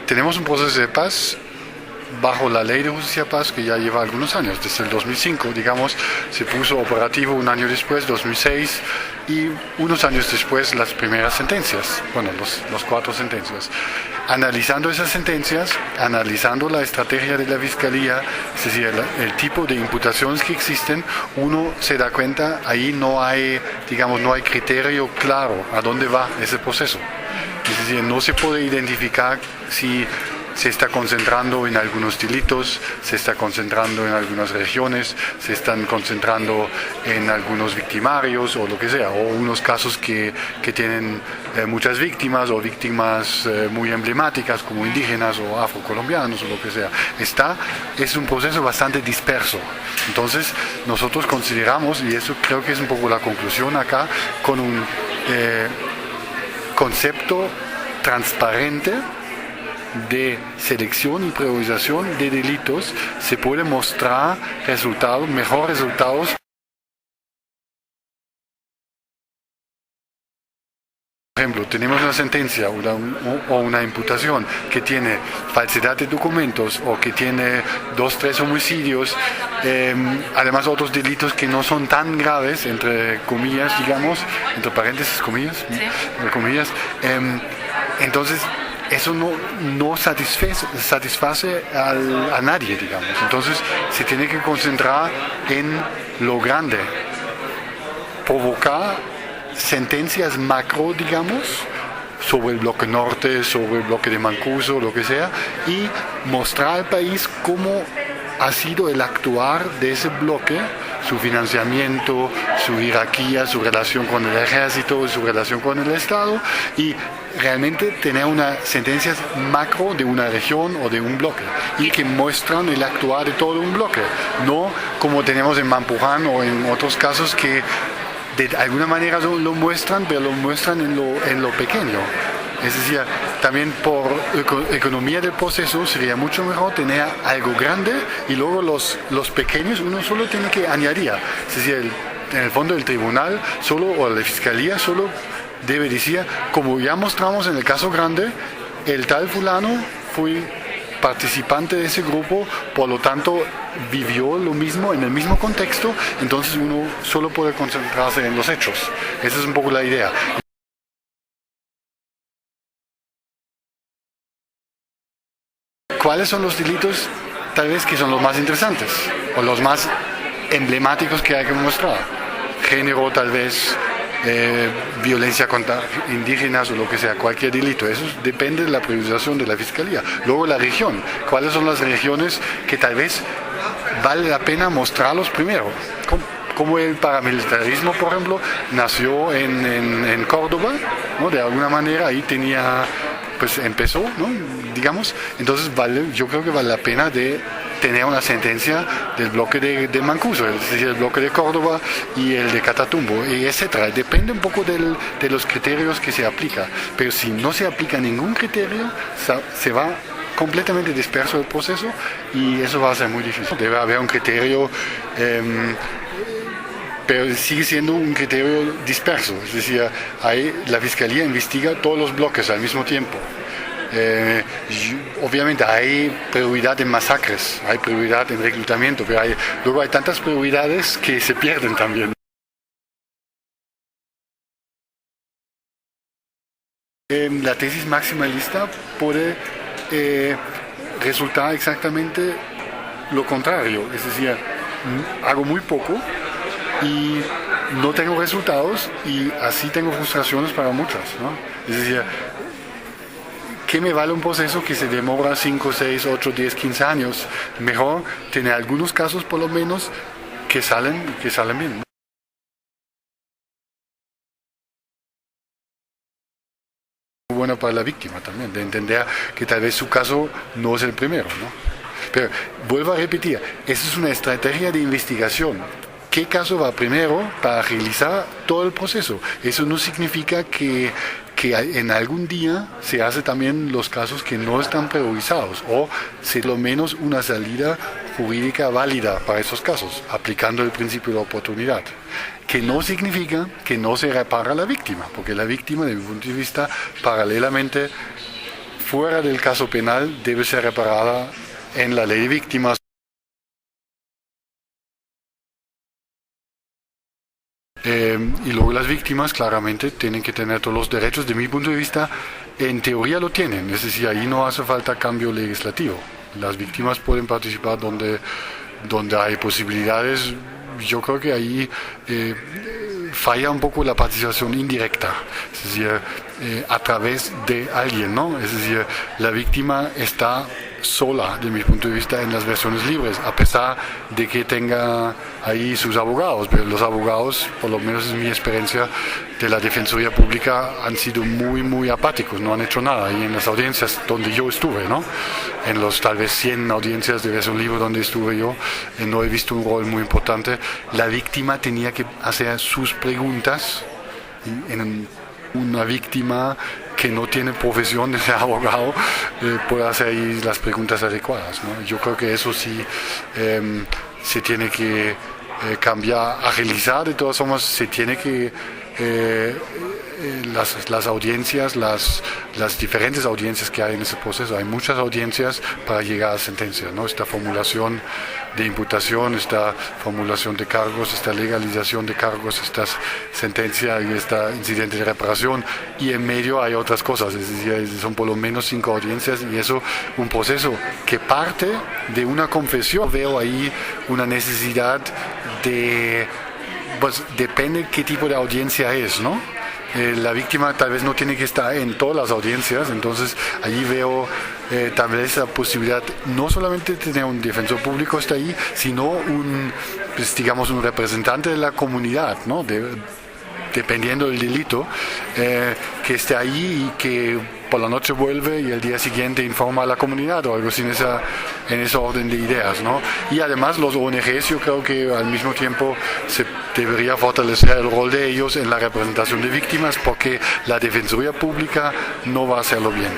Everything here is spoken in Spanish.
tenemos un proceso de paz bajo la ley de justicia de paz que ya lleva algunos años, desde el 2005, digamos, se puso operativo un año después, 2006, y unos años después las primeras sentencias, bueno, los 4 sentencias. Analizando esas sentencias, analizando la estrategia de la Fiscalía, es decir, el tipo de imputaciones que existen, uno se da cuenta, ahí no hay, digamos, no hay criterio claro a dónde va ese proceso. Es decir, no se puede identificar si se está concentrando en algunos delitos, se está concentrando en algunas regiones, se están concentrando en algunos victimarios o lo que sea, o unos casos que tienen muchas víctimas o víctimas muy emblemáticas como indígenas o afrocolombianos o lo que sea. Es un proceso bastante disperso. Entonces nosotros consideramos, y eso creo que es un poco la conclusión acá, con un concepto transparente de selección y priorización de delitos se puede mostrar mejores resultados. Por ejemplo, tenemos una sentencia o una imputación que tiene falsedad de documentos o que tiene 2, 3 homicidios, además otros delitos que no son tan graves, entre comillas, digamos, entre paréntesis, comillas, sí. Entre comillas, entonces eso no satisface a nadie, digamos. Entonces se tiene que concentrar en lo grande, provocar sentencias macro, digamos, sobre el bloque norte, sobre el bloque de Mancuso, lo que sea, y mostrar al país cómo ha sido el actuar de ese bloque, su financiamiento, su jerarquía, su relación con el ejército, su relación con el Estado, y realmente tener unas sentencias macro de una región o de un bloque, y que muestran el actuar de todo un bloque, no como tenemos en Mampuján o en otros casos que de alguna manera lo muestran, pero lo muestran en lo pequeño. Es decir, también por economía del proceso sería mucho mejor tener algo grande y luego los pequeños uno solo tiene que añadir. Es decir, en el fondo el tribunal o la fiscalía solo debe decir, como ya mostramos en el caso grande, el tal fulano fue participante de ese grupo, por lo tanto vivió lo mismo en el mismo contexto, entonces uno solo puede concentrarse en los hechos. Esa es un poco la idea. ¿Cuáles son los delitos tal vez que son los más interesantes o los más emblemáticos que hay que mostrar? Género tal vez, violencia contra indígenas o lo que sea, cualquier delito. Eso depende de la priorización de la Fiscalía. Luego la región. ¿Cuáles son las regiones que tal vez vale la pena mostrarlos primero? Como el paramilitarismo, por ejemplo, nació en Córdoba, ¿no? De alguna manera ahí empezó, ¿no? Digamos. Entonces yo creo que vale la pena de tener una sentencia del bloque de Mancuso, es decir, el bloque de Córdoba y el de Catatumbo, y etcétera. Depende un poco de los criterios que se aplica, pero si no se aplica ningún criterio, se va completamente disperso el proceso y eso va a ser muy difícil. Debe haber un criterio, pero sigue siendo un criterio disperso, es decir, la Fiscalía investiga todos los bloques al mismo tiempo. Obviamente hay prioridad en masacres, hay prioridad en reclutamiento, pero luego hay tantas prioridades que se pierden también. La tesis maximalista puede resultar exactamente lo contrario, es decir, hago muy poco y no tengo resultados y así tengo frustraciones para muchas, ¿no? Es decir, ¿qué me vale un proceso que se demora 5, 6, 8, 10, 15 años? Mejor tener algunos casos por lo menos que salen bien, ¿no? Bueno para la víctima también, de entender que tal vez su caso no es el primero, ¿no? Pero vuelvo a repetir, esa es una estrategia de investigación. ¿Qué caso va primero para agilizar todo el proceso? Eso no significa que en algún día se hace también los casos que no están priorizados o ser lo menos una salida jurídica válida para esos casos, aplicando el principio de oportunidad. Que no significa que no se repara a la víctima, porque la víctima, desde mi punto de vista, paralelamente fuera del caso penal debe ser reparada en la ley de víctimas. Y luego las víctimas claramente tienen que tener todos los derechos, de mi punto de vista, en teoría lo tienen, es decir, ahí no hace falta cambio legislativo. Las víctimas pueden participar donde hay posibilidades. Yo creo que ahí falla un poco la participación indirecta, es decir, a través de alguien, ¿no? Es decir, la víctima está sola, de mi punto de vista, en las versiones libres, a pesar de que tenga ahí sus abogados. Pero los abogados, por lo menos en mi experiencia de la Defensoría Pública, han sido muy apáticos, no han hecho nada. Y en las audiencias donde yo estuve, ¿no? En los tal vez 100 audiencias de versión libre donde estuve yo, no he visto un rol muy importante. La víctima tenía que hacer sus preguntas. En una víctima que no tiene profesión de ser abogado puede hacer ahí las preguntas adecuadas, ¿no? Yo creo que eso sí se tiene que cambiar, agilizar. De todas formas, se tiene que las audiencias, las diferentes audiencias que hay en ese proceso. Hay muchas audiencias para llegar a sentencias, ¿no? Esta formulación de imputación, esta formulación de cargos, esta legalización de cargos, esta sentencia y este incidente de reparación, y en medio hay otras cosas, es decir, son por lo menos 5 audiencias, y eso un proceso que parte de una confesión. Veo ahí una necesidad de, pues depende qué tipo de audiencia es, ¿no? La víctima tal vez no tiene que estar en todas las audiencias, entonces allí veo tal vez la posibilidad no solamente de tener un defensor público está ahí, sino pues, digamos un representante de la comunidad, ¿no? Dependiendo del delito, que esté ahí y que por la noche vuelve y el día siguiente informa a la comunidad o algo así en esa orden de ideas, ¿no? Y además los ONGs, yo creo que al mismo tiempo se debería fortalecer el rol de ellos en la representación de víctimas, porque la Defensoría Pública no va a hacerlo bien.